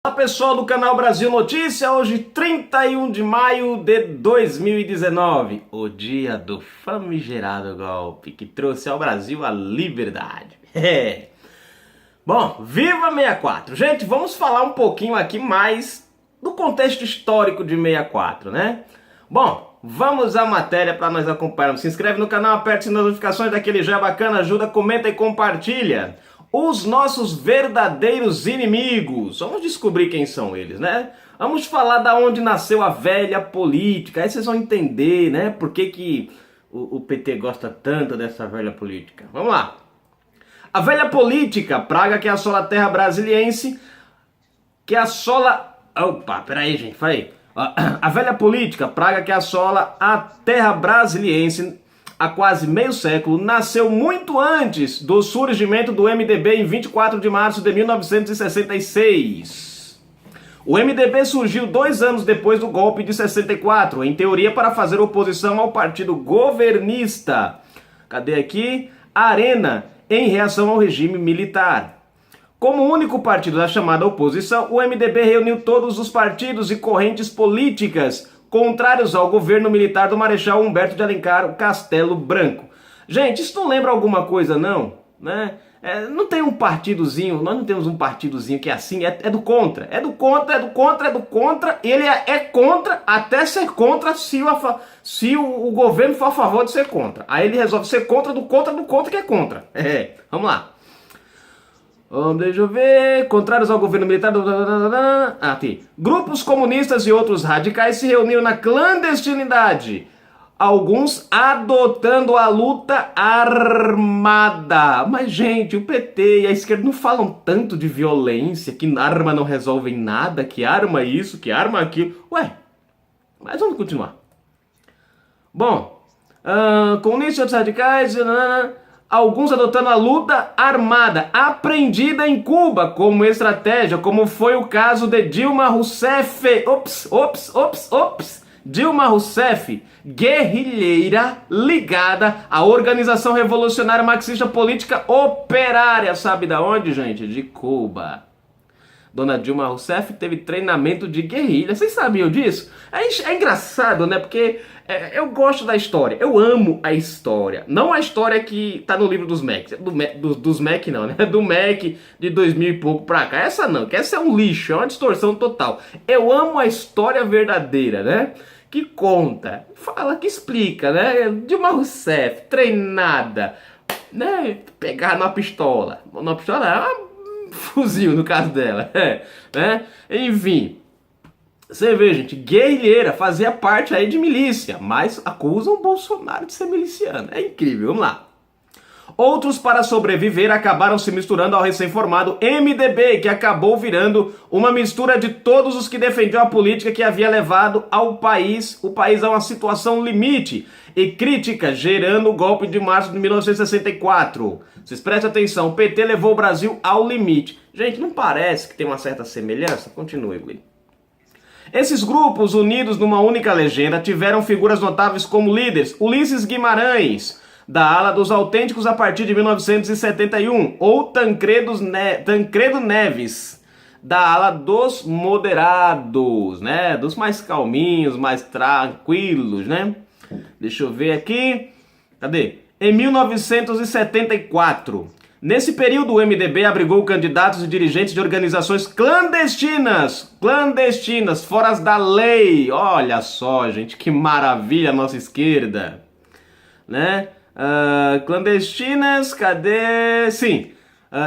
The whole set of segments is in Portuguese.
Olá pessoal do canal Brasil Notícia, hoje 31 de maio de 2019, o dia do famigerado golpe que trouxe ao Brasil a liberdade. Bom, viva 64! Gente, vamos falar um pouquinho aqui mais do contexto histórico de 64, né? Bom, vamos à matéria para nós acompanharmos. Se inscreve no canal, aperte as notificações daquele já bacana, ajuda, comenta e compartilha. Os nossos verdadeiros inimigos. Vamos descobrir quem são eles, né? Vamos falar da onde nasceu a velha política. Aí vocês vão entender, né? Por que o PT gosta tanto dessa velha política. Vamos lá. A velha política, praga que assola a terra brasiliense, que assola... Opa, peraí, gente, falei. A velha política, praga que assola a terra brasiliense há quase meio século, nasceu muito antes do surgimento do MDB em 24 de março de 1966. O MDB surgiu 2 anos depois do golpe de 64, em teoria para fazer oposição ao partido governista. Cadê aqui? Arena, em reação ao regime militar. Como único partido da chamada oposição, o MDB reuniu todos os partidos e correntes políticas contrários ao governo militar do Marechal Humberto de Alencar Castelo Branco. Gente, isso não lembra alguma coisa não? Né? Não tem um partidozinho, nós não temos um partidozinho que é assim, é do contra. É do contra, é do contra, é do contra. Ele é contra até ser contra se o governo for a favor de ser contra. Aí ele resolve ser contra do contra que é contra. Vamos lá. Deixa eu ver. Contrários ao governo militar. Aqui. Grupos comunistas e outros radicais se reuniram na clandestinidade. Alguns adotando a luta armada. Mas, gente, o PT e a esquerda não falam tanto de violência, que arma não resolve nada, que arma isso, que arma aquilo. Ué, mas vamos continuar. Bom, comunistas e outros radicais... Alguns adotando a luta armada, aprendida em Cuba como estratégia, como foi o caso de Dilma Rousseff. Dilma Rousseff, guerrilheira ligada à Organização Revolucionária Marxista Política Operária. Sabe da onde, gente? De Cuba. Dona Dilma Rousseff teve treinamento de guerrilha. Vocês sabiam disso? É engraçado, né? Porque eu gosto da história. Eu amo a história. Não a história que tá no livro dos Macs. Dos Mac não, né? Do Mac de 2000 e pouco pra cá. Essa não, que essa é um lixo, é uma distorção total. Eu amo a história verdadeira, né? Que conta, fala, que explica, né? Dilma Rousseff, treinada, né? Pegar numa pistola. Numa pistola fuzil no caso dela, né? Enfim, você vê, gente, guerrilheira, fazia parte aí de milícia, mas acusam o Bolsonaro de ser miliciano. É incrível, vamos lá. Outros, para sobreviver, acabaram se misturando ao recém-formado MDB, que acabou virando uma mistura de todos os que defendiam a política que havia levado o país a uma situação limite e crítica, gerando o golpe de março de 1964. Vocês prestem atenção, o PT levou o Brasil ao limite. Gente, não parece que tem uma certa semelhança? Continue, Gui. Esses grupos, unidos numa única legenda, tiveram figuras notáveis como líderes Ulisses Guimarães, da ala dos autênticos a partir de 1971, ou Tancredo Neves, da ala dos moderados, né? Dos mais calminhos, mais tranquilos, né? Deixa eu ver aqui. Cadê? Em 1974. Nesse período, o MDB abrigou candidatos e dirigentes de organizações clandestinas, fora da lei. Olha só, gente, que maravilha a nossa esquerda, né? Clandestinas, cadê? Sim.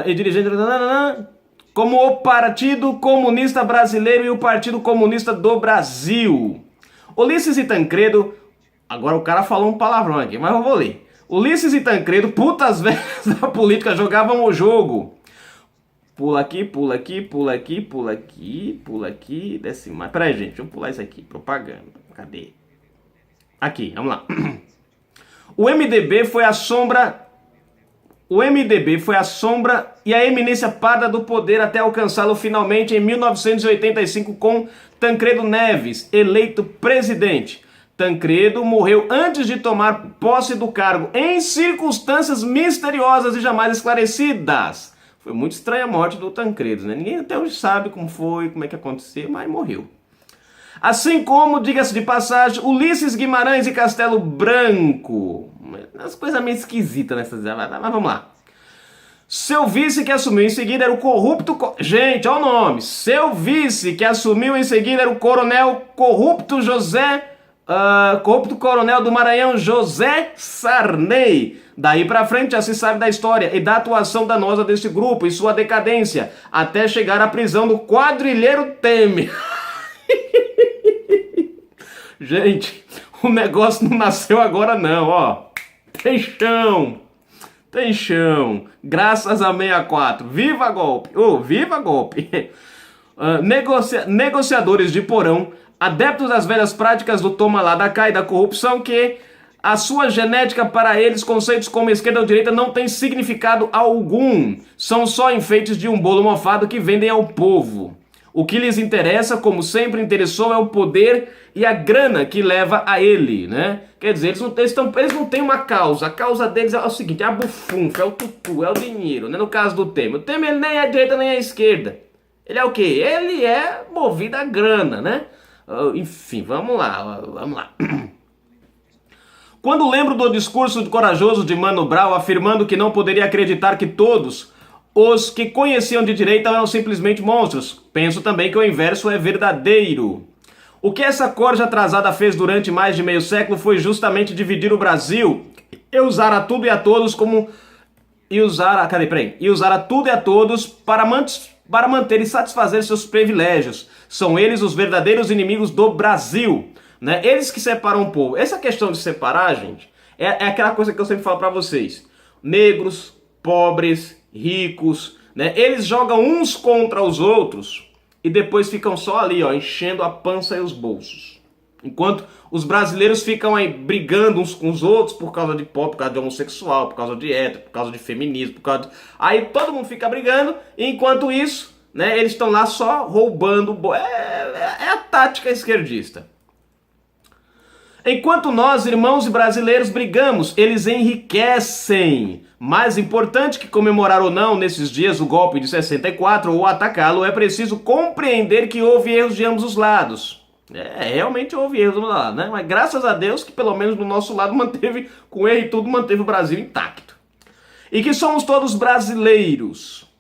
E dirigentes como o Partido Comunista Brasileiro e o Partido Comunista do Brasil. Ulisses e Tancredo, agora o cara falou um palavrão aqui, mas eu vou ler. Ulisses e Tancredo, putas velhas da política, jogavam o jogo. Pula aqui, pula aqui, pula aqui, pula aqui, pula aqui, desce mais. Peraí, gente, deixa eu pular isso aqui, propaganda. Cadê? Aqui, vamos lá. O MDB foi a sombra e a eminência parda do poder até alcançá-lo finalmente em 1985 com Tancredo Neves, eleito presidente. Tancredo morreu antes de tomar posse do cargo, em circunstâncias misteriosas e jamais esclarecidas. Foi muito estranha a morte do Tancredo, né? Ninguém até hoje sabe como foi, como é que aconteceu, mas morreu. Assim como, diga-se de passagem, Ulisses Guimarães e Castelo Branco. As coisas meio esquisitas nessas... Mas vamos lá. Seu vice que assumiu em seguida era o corrupto... Gente, olha o nome. Seu vice que assumiu em seguida era o coronel corrupto corrupto coronel do Maranhão, José Sarney. Daí pra frente já se sabe da história e da atuação danosa desse grupo e sua decadência, até chegar à prisão do quadrilheiro Temer. Gente, o negócio não nasceu agora não, ó. Tem chão. Tem chão. Graças a 64. Viva golpe. Viva golpe. Negociadores de porão, adeptos das velhas práticas do toma lá da cá e da corrupção, que a sua genética para eles, conceitos como esquerda ou direita, não tem significado algum. São só enfeites de um bolo mofado que vendem ao povo. O que lhes interessa, como sempre interessou, é o poder e a grana que leva a ele, né? Quer dizer, eles não têm uma causa. A causa deles é o seguinte, é a bufunfa, é o tutu, é o dinheiro, né? No caso do Temer. O Temer nem é a direita nem é a esquerda. Ele é o quê? Ele é movido a grana, né? Enfim, vamos lá. Quando lembro do discurso corajoso de Mano Brown afirmando que não poderia acreditar que todos os que conheciam de direita eram simplesmente monstros, penso também que o inverso é verdadeiro. O que essa corja atrasada fez durante mais de meio século foi justamente dividir o Brasil e usar a tudo e a todos para manter e satisfazer seus privilégios. São eles os verdadeiros inimigos do Brasil, né? Eles que separam o povo. Essa questão de separar, gente, é aquela coisa que eu sempre falo para vocês. Negros, pobres, ricos, né? Eles jogam uns contra os outros e depois ficam só ali, ó, enchendo a pança e os bolsos. Enquanto os brasileiros ficam aí brigando uns com os outros por causa de pobre, por causa de homossexual, por causa de hétero, por causa de feminismo, Aí todo mundo fica brigando, e enquanto isso, né, eles estão lá só roubando. É a tática esquerdista. Enquanto nós, irmãos e brasileiros, brigamos, eles enriquecem. Mais importante que comemorar ou não nesses dias o golpe de 64 ou atacá-lo, é preciso compreender que houve erros de ambos os lados. Realmente houve erros do lado, né? Mas graças a Deus que pelo menos do nosso lado manteve, com erro e tudo, manteve o Brasil intacto. E que somos todos brasileiros.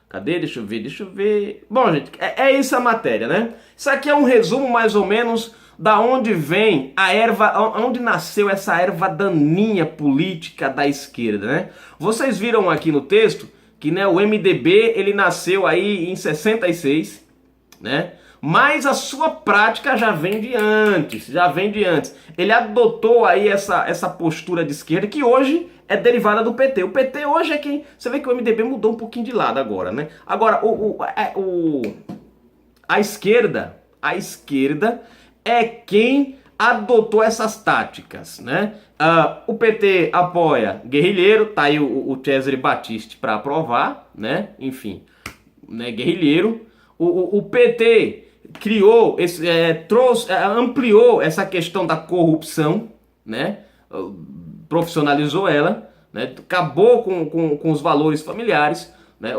Cadê? Deixa eu ver. Bom, gente, é isso a matéria, né? Isso aqui é um resumo mais ou menos da onde vem a erva, onde nasceu essa erva daninha política da esquerda, né? Vocês viram aqui no texto que, né, o MDB, ele nasceu aí em 66, né? Mas a sua prática já vem de antes, Ele adotou aí essa postura de esquerda que hoje é derivada do PT. O PT hoje é quem... Você vê que o MDB mudou um pouquinho de lado agora, né? Agora, a esquerda é quem adotou essas táticas, né? O PT apoia guerrilheiro, tá aí o Cesare Battisti para aprovar, né? Enfim, né? Guerrilheiro. O PT criou, ampliou essa questão da corrupção, né? Profissionalizou ela, né? Acabou com os valores familiares, né?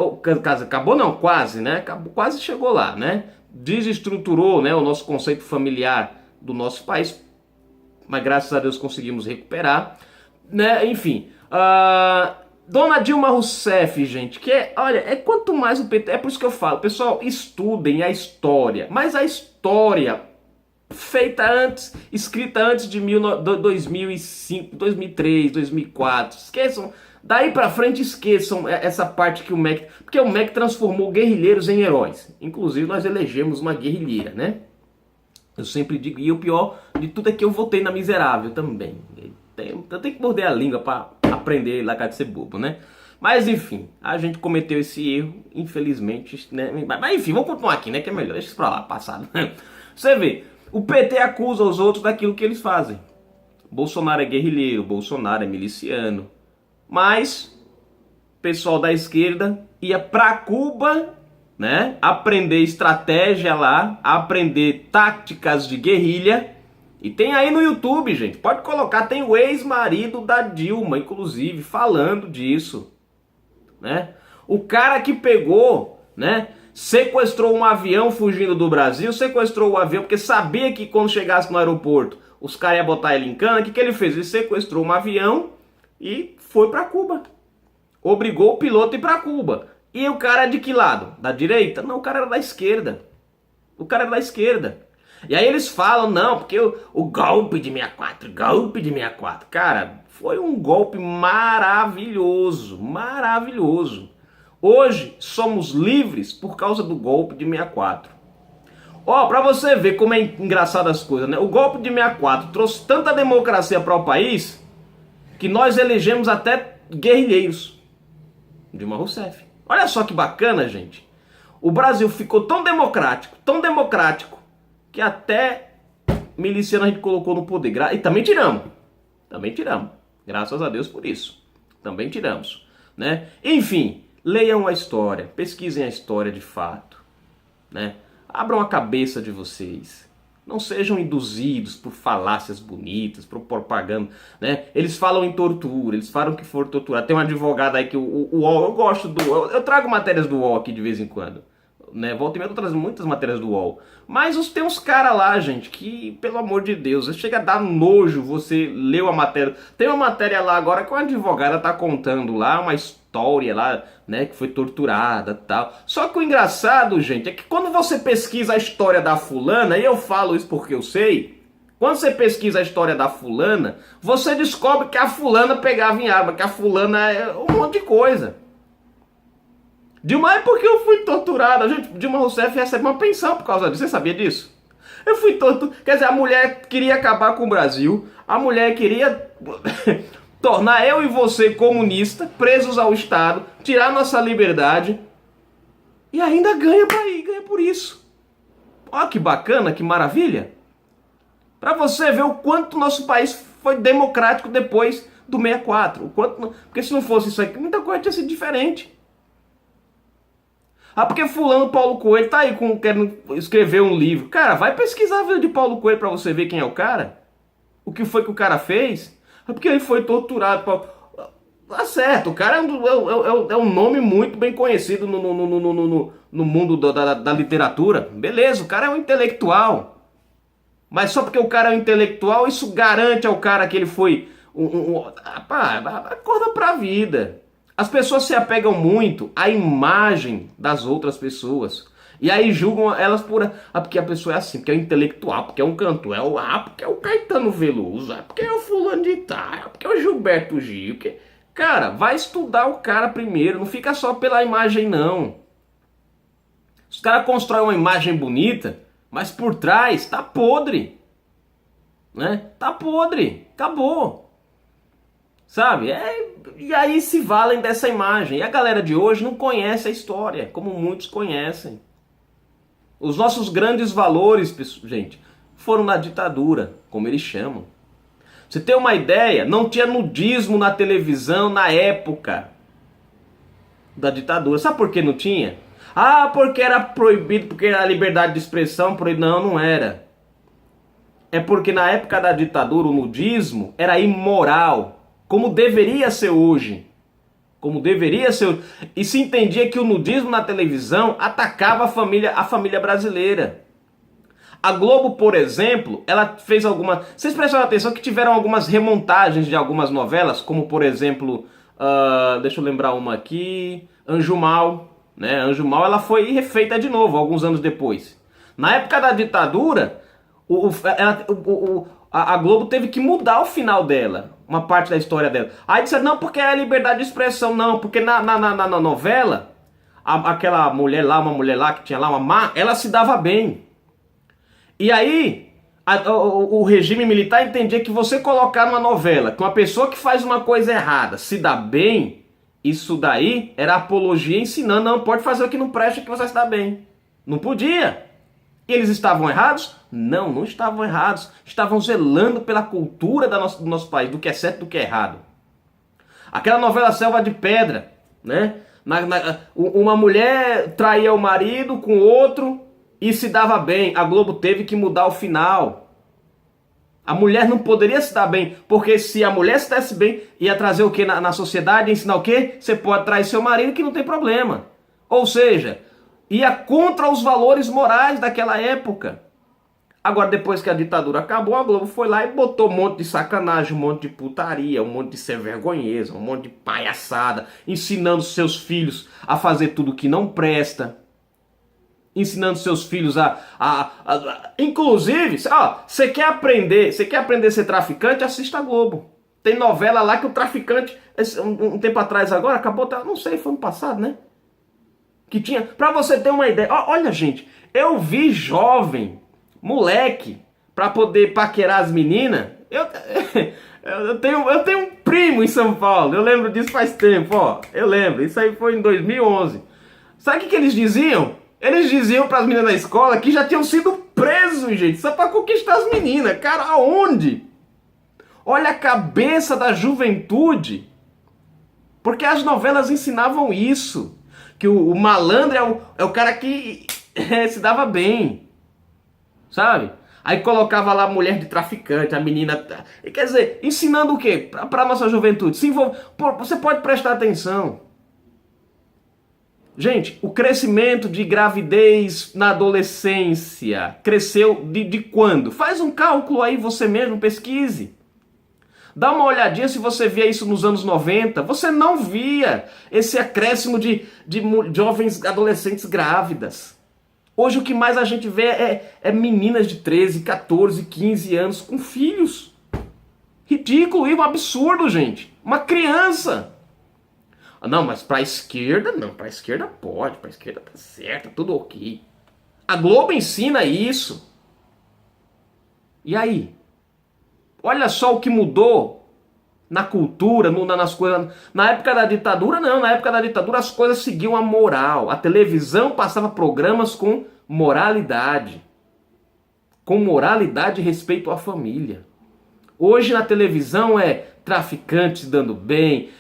Acabou não, quase, né? Quase chegou lá, né? Desestruturou, né, o nosso conceito familiar do nosso país, mas graças a Deus conseguimos recuperar, né? Enfim, Dona Dilma Rousseff, gente, que olha, quanto mais o PT, é por isso que eu falo, pessoal, estudem a história, mas a história feita antes, escrita antes de 2005, 2003, 2004, esqueçam, daí pra frente esqueçam essa parte que porque o MEC transformou guerrilheiros em heróis, inclusive nós elegemos uma guerrilheira, né? Eu sempre digo, e o pior de tudo é que eu votei na miserável também, eu tenho que morder a língua pra aprender lá de ser bobo, né? Mas enfim, a gente cometeu esse erro, infelizmente, né? Mas enfim, vamos continuar aqui, né? Que é melhor, deixa isso pra lá, passado. Você vê, o PT acusa os outros daquilo que eles fazem. Bolsonaro é guerrilheiro, Bolsonaro é miliciano. Mas o pessoal da esquerda ia pra Cuba, né? Aprender estratégia lá, aprender táticas de guerrilha. E tem aí no YouTube, gente, pode colocar, tem o ex-marido da Dilma, inclusive, falando disso, né? O cara que pegou, né, sequestrou um avião fugindo do Brasil, sequestrou o avião porque sabia que quando chegasse no aeroporto os caras iam botar ele em cana. O que ele fez? Ele sequestrou um avião e foi para Cuba. Obrigou o piloto a ir para Cuba. E o cara é de que lado? Da direita? Não, o cara era da esquerda. O cara era da esquerda. E aí eles falam, não, porque o golpe de 64, golpe de 64. Cara, foi um golpe maravilhoso, maravilhoso. Hoje somos livres por causa do golpe de 64. Ó, pra você ver como é engraçado as coisas, né? O golpe de 64 trouxe tanta democracia para o país que nós elegemos até guerrilheiros. Dilma Rousseff. Olha só que bacana, gente. O Brasil ficou tão democrático, que até miliciano a gente colocou no poder. E também tiramos. Também tiramos. Graças a Deus por isso. Também tiramos, né? Enfim, leiam a história, pesquisem a história de fato, né? Abram a cabeça de vocês. Não sejam induzidos por falácias bonitas, por propaganda, né? Eles falam em tortura, eles falam que for torturar. Tem um advogado aí que o UOL, eu gosto do UOL, eu trago matérias do UOL aqui de vez em quando, né? Volta e meia eu tô trazendo muitas matérias do UOL. Mas tem uns caras lá, gente, que, pelo amor de Deus, chega a dar nojo você leu a matéria. Tem uma matéria lá agora que uma advogada tá contando lá, uma história lá, né, que foi torturada e tal. Só que o engraçado, gente, é que quando você pesquisa a história da fulana, e eu falo isso porque eu sei, quando você pesquisa a história da fulana, você descobre que a fulana pegava em arma, que a fulana é um monte de coisa. Dilma, é porque eu fui torturada. Gente, Dilma Rousseff recebe uma pensão por causa disso. Você sabia disso? Eu fui torturada. Quer dizer, a mulher queria acabar com o Brasil. A mulher queria tornar eu e você comunista, presos ao Estado, tirar nossa liberdade. E ainda ganha por isso. Olha que bacana, que maravilha. Para você ver o quanto nosso país foi democrático depois do 64. O quanto, porque se não fosse isso aqui, muita coisa tinha sido diferente. Ah, porque fulano Paulo Coelho tá aí querendo escrever um livro. Cara, vai pesquisar a vida de Paulo Coelho pra você ver quem é o cara. O que foi que o cara fez. É porque ele foi torturado. Tá certo, o cara é um nome muito bem conhecido no mundo da literatura. Beleza, o cara é um intelectual. Mas só porque o cara é um intelectual, isso garante ao cara que ele foi... acorda pra vida. As pessoas se apegam muito à imagem das outras pessoas. E aí julgam elas por... porque a pessoa é assim, porque é um intelectual, porque é um cantor, porque é o Caetano Veloso, porque é o fulano de tal, porque é o Gilberto Gil. Porque... Cara, vai estudar o cara primeiro, não fica só pela imagem não. Os caras constroem uma imagem bonita, mas por trás tá podre. Né? Tá podre, acabou. Sabe? E aí se valem dessa imagem. E a galera de hoje não conhece a história, como muitos conhecem. Os nossos grandes valores, gente, foram na ditadura, como eles chamam. Você tem uma ideia? Não tinha nudismo na televisão na época da ditadura. Sabe por que não tinha? Ah, porque era proibido, porque era liberdade de expressão. Não, não era. É porque na época da ditadura o nudismo era imoral. Como deveria ser hoje. Como deveria ser hoje. E se entendia que o nudismo na televisão atacava a família brasileira. A Globo, por exemplo, ela fez algumas... Vocês prestaram atenção que tiveram algumas remontagens de algumas novelas, como por exemplo, deixa eu lembrar uma aqui, Anjo Mal. Né? Anjo Mal, ela foi refeita de novo, alguns anos depois. Na época da ditadura, a Globo teve que mudar o final dela, uma parte da história dela. Aí disseram, não, porque é liberdade de expressão, não, porque na novela, aquela mulher lá, uma mulher lá que tinha lá uma má, ela se dava bem. E aí, o regime militar entendia que você colocar numa novela que uma pessoa que faz uma coisa errada se dá bem, isso daí era apologia ensinando, não, pode fazer o que não presta que você vai se dar bem. Não podia. E eles estavam errados? Não, não estavam errados. Estavam zelando pela cultura do nosso país, do que é certo e do que é errado. Aquela novela Selva de Pedra, né? Uma mulher traía o marido com outro e se dava bem. A Globo teve que mudar o final. A mulher não poderia se dar bem, porque se a mulher se desse bem, ia trazer o que na sociedade? Ensinar o quê? Você pode trair seu marido que não tem problema. Ou seja, ia contra os valores morais daquela época. Agora, depois que a ditadura acabou, a Globo foi lá e botou um monte de sacanagem, um monte de putaria, um monte de ser vergonheza, um monte de palhaçada, ensinando seus filhos a fazer tudo que não presta. Ensinando seus filhos inclusive, ó, você quer aprender a ser traficante, assista a Globo. Tem novela lá que o traficante, um tempo atrás agora, acabou, não sei, foi ano passado, né? Que tinha, pra você ter uma ideia, olha gente, eu vi jovem, moleque, pra poder paquerar as meninas, eu tenho um primo em São Paulo, eu lembro disso faz tempo, ó, eu lembro, isso aí foi em 2011. Sabe o que eles diziam? Eles diziam para as meninas da escola que já tinham sido presos, gente, só para conquistar as meninas. Cara, aonde? Olha a cabeça da juventude. Porque as novelas ensinavam isso. Que o malandro é o cara que se dava bem. Sabe? Aí colocava lá a mulher de traficante, a menina... Quer dizer, ensinando o quê? Para a nossa juventude. Se envolve... Pô, você pode prestar atenção. Gente, o crescimento de gravidez na adolescência cresceu de quando? Faz um cálculo aí você mesmo, pesquise. Dá uma olhadinha se você via isso nos anos 90. Você não via esse acréscimo de jovens adolescentes grávidas. Hoje o que mais a gente vê é meninas de 13, 14, 15 anos com filhos. Ridículo e um absurdo, gente. Uma criança. Não, mas pra esquerda, não. Pra esquerda pode, pra esquerda tá certo, tudo ok. A Globo ensina isso. E aí? Olha só o que mudou na cultura, nas coisas. Na época da ditadura, não. Na época da ditadura as coisas seguiam a moral. A televisão passava programas com moralidade. Com moralidade e respeito à família. Hoje na televisão é traficantes dando bem,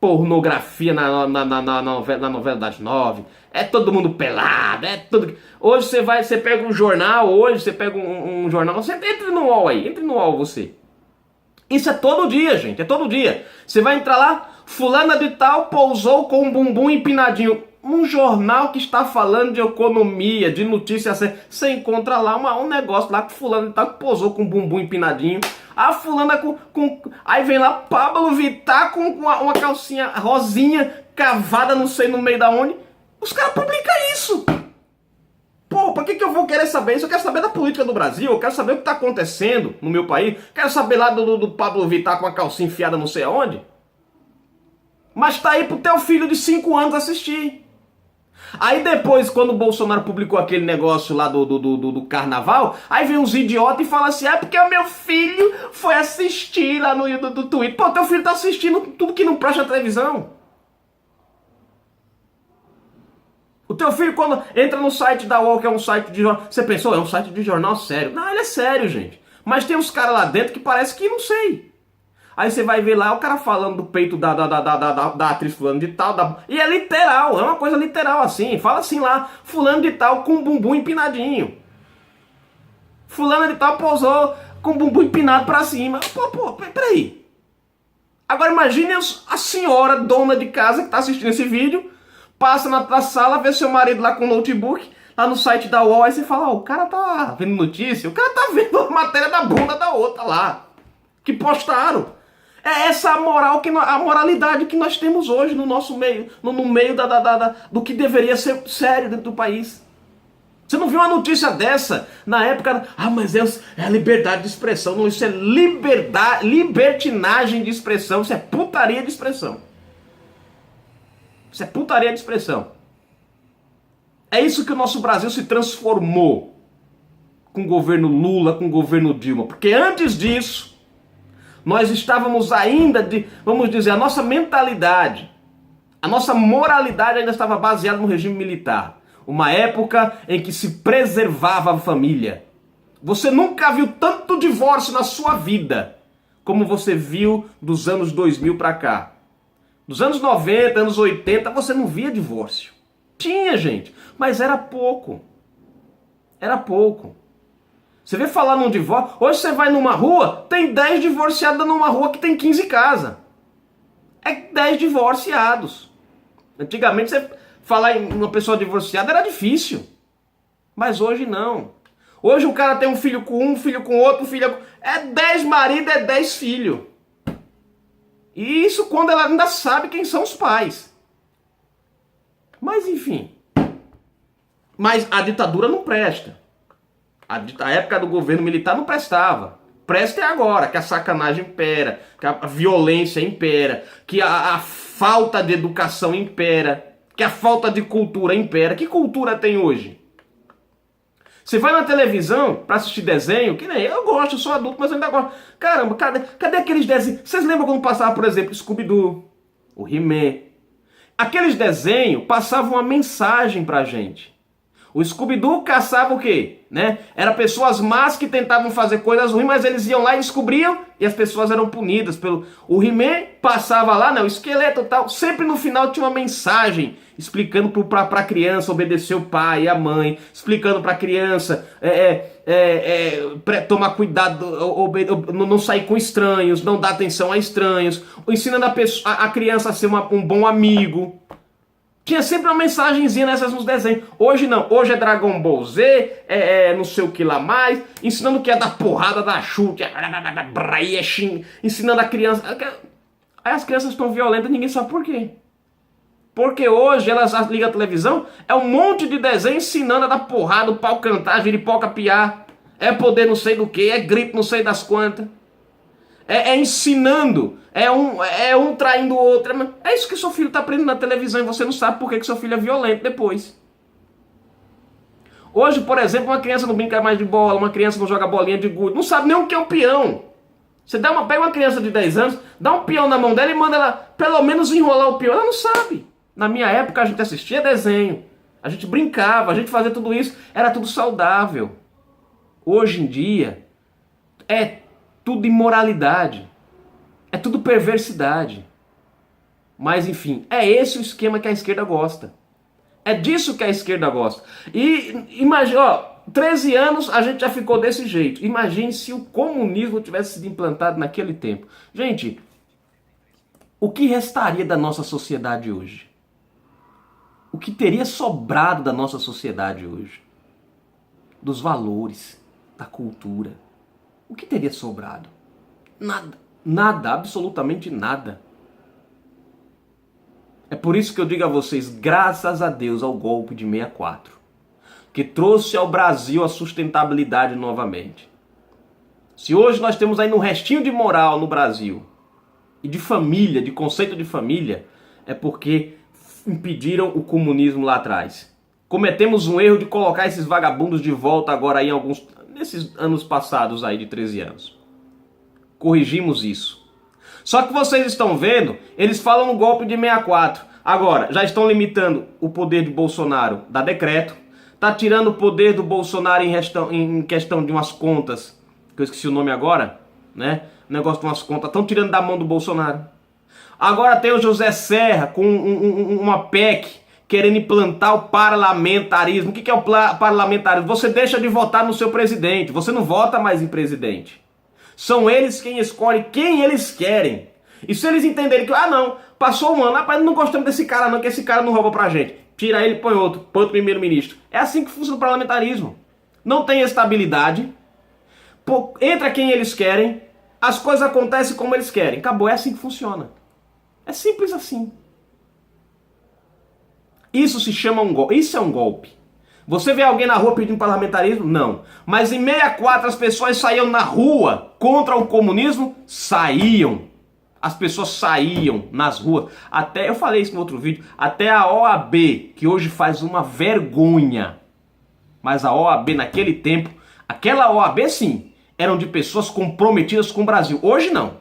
pornografia na novela das 9, é todo mundo pelado, é tudo. Hoje você pega um jornal, um jornal, você entre no UOL aí, entre no UOL você. Isso é todo dia, gente, é todo dia. Você vai entrar lá, fulana de tal pousou com um bumbum empinadinho. Um jornal que está falando de economia, de notícias, você encontra lá um negócio lá que fulano de tal que pousou com um bumbum empinadinho. A fulana aí vem lá Pablo Vittar com uma calcinha rosinha cavada, não sei no meio da onde. Os caras publicam isso. Pô, pra que eu vou querer saber isso? Eu quero saber da política do Brasil, eu quero saber o que tá acontecendo no meu país. Quero saber lá do Pablo Vittar com a calcinha enfiada não sei aonde. Mas tá aí pro teu filho de 5 anos assistir. Aí depois, quando o Bolsonaro publicou aquele negócio lá do carnaval, aí vem uns idiotas e falam assim, porque o meu filho foi assistir lá no do Twitter. Pô, teu filho tá assistindo tudo que não presta na televisão. O teu filho, quando entra no site da UOL, que é um site de jornal, você pensou, é um site de jornal sério. Não, ele é sério, gente. Mas tem uns caras lá dentro que parece que não sei. Aí você vai ver lá o cara falando do peito da atriz fulano de tal. E é literal, é uma coisa literal assim. Fala assim lá, fulano de tal com o bumbum empinadinho. Fulano de tal pousou com o bumbum empinado pra cima. Pô, peraí. Agora imagine a senhora dona de casa que tá assistindo esse vídeo, passa na sala, vê seu marido lá com o notebook, lá no site da UOL, aí você fala, o cara tá vendo notícia, o cara tá vendo a matéria da bunda da outra lá, que postaram. É essa a moralidade que nós temos hoje no nosso meio, no meio do que deveria ser sério dentro do país. Você não viu uma notícia dessa na época? Mas é a liberdade de expressão. Não, isso é libertinagem de expressão, isso é putaria de expressão. Isso é putaria de expressão. É isso que o nosso Brasil se transformou com o governo Lula, com o governo Dilma. Porque antes disso, nós estávamos ainda, vamos dizer, a nossa mentalidade, a nossa moralidade ainda estava baseada no regime militar. Uma época em que se preservava a família. Você nunca viu tanto divórcio na sua vida como você viu dos anos 2000 para cá. Dos anos 90, anos 80, você não via divórcio. Tinha, gente, mas era pouco. Era pouco. Você vê falar num divórcio, hoje você vai numa rua, tem 10 divorciados numa rua que tem 15 casas. É 10 divorciados. Antigamente você falar em uma pessoa divorciada era difícil. Mas hoje não. Hoje o cara tem um filho com um filho com outro, é 10 maridos, é 10 filhos. E isso quando ela ainda sabe quem são os pais. Mas enfim. Mas a ditadura não presta. A época do governo militar não prestava. Presta é agora, que a sacanagem impera, que a violência impera, que a falta de educação impera, que a falta de cultura impera. Que cultura tem hoje? Você vai na televisão pra assistir desenho, que nem eu gosto, eu sou adulto, mas eu ainda gosto. Caramba, cadê aqueles desenhos? Vocês lembram quando passava, por exemplo, Scooby-Doo, o He-Man? Aqueles desenhos passavam uma mensagem pra gente. O Scooby-Doo caçava o quê? Né? Eram pessoas más que tentavam fazer coisas ruins, mas eles iam lá e descobriam e as pessoas eram punidas. O He-Man passava lá, né, o esqueleto e tal, sempre no final tinha uma mensagem explicando para a criança obedecer o pai e a mãe, explicando para a criança tomar cuidado, não sair com estranhos, não dar atenção a estranhos, ensinando a criança a ser um bom amigo. Tinha sempre uma mensagenzinha nos desenhos. Hoje não. Hoje é Dragon Ball Z, não sei o que lá mais, ensinando o que é dar porrada, dar chute, ensinando a criança. Aí as crianças estão violentas e ninguém sabe por quê. Porque hoje elas ligam a televisão, é um monte de desenho ensinando a dar porrada, o pau cantar, giripoca piar, é poder não sei do que, é grito não sei das quantas. É ensinando, é um traindo o outro. É isso que seu filho está aprendendo na televisão e você não sabe por que seu filho é violento depois. Hoje, por exemplo, uma criança não brinca mais de bola, uma criança não joga bolinha de gude, não sabe nem o que é um peão. Você pega uma criança de 10 anos, dá um peão na mão dela e manda ela pelo menos enrolar o peão. Ela não sabe. Na minha época a gente assistia desenho, a gente brincava, a gente fazia tudo isso, era tudo saudável. Hoje em dia é tudo imoralidade, é tudo perversidade. Mas enfim, é esse o esquema que a esquerda gosta. É disso que a esquerda gosta. E imagina, 13 anos a gente já ficou desse jeito. Imagine se o comunismo tivesse sido implantado naquele tempo. Gente, o que restaria da nossa sociedade hoje? O que teria sobrado da nossa sociedade hoje? Dos valores, da cultura. O que teria sobrado? Nada. Nada, absolutamente nada. É por isso que eu digo a vocês, graças a Deus ao golpe de 64, que trouxe ao Brasil a sustentabilidade novamente. Se hoje nós temos ainda um restinho de moral no Brasil, e de família, de conceito de família, é porque impediram o comunismo lá atrás. Cometemos um erro de colocar esses vagabundos de volta agora aí nesses anos passados aí de 13 anos. Corrigimos isso. Só que vocês estão vendo, eles falam no golpe de 64. Agora, já estão limitando o poder de Bolsonaro, dá decreto. Tá tirando o poder do Bolsonaro em questão de umas contas, que eu esqueci o nome agora, né? O negócio de umas contas, estão tirando da mão do Bolsonaro. Agora tem o José Serra com uma PEC querendo implantar o parlamentarismo. O que é o parlamentarismo? Você deixa de votar no seu presidente, você não vota mais em presidente. São eles quem escolhem quem eles querem. E se eles entenderem que, não, passou um ano, rapaz, não gostamos desse cara não, que esse cara não rouba pra gente. Tira ele e põe outro primeiro-ministro. É assim que funciona o parlamentarismo. Não tem estabilidade, entra quem eles querem, as coisas acontecem como eles querem. Acabou, é assim que funciona. É simples assim. Isso se chama um golpe. Isso é um golpe. Você vê alguém na rua pedindo parlamentarismo? Não. Mas em 64 as pessoas saíam na rua contra o comunismo? Saíam. As pessoas saíam nas ruas. Até, eu falei isso no outro vídeo, até a OAB, que hoje faz uma vergonha. Mas a OAB naquele tempo, aquela OAB sim, eram de pessoas comprometidas com o Brasil. Hoje não.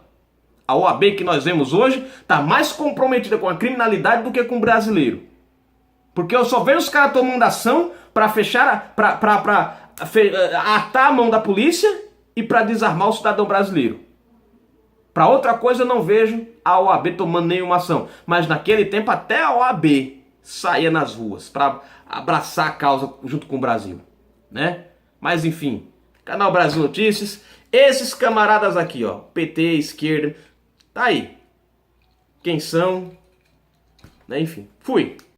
A OAB que nós vemos hoje está mais comprometida com a criminalidade do que com o brasileiro. Porque eu só vejo os caras tomando ação para atar a mão da polícia e para desarmar o cidadão brasileiro. Para outra coisa eu não vejo a OAB tomando nenhuma ação. Mas naquele tempo até a OAB saía nas ruas para abraçar a causa junto com o Brasil, né? Mas enfim, Canal Brasil Notícias. Esses camaradas aqui, ó, PT, esquerda, tá aí. Quem são? Né? Enfim, fui.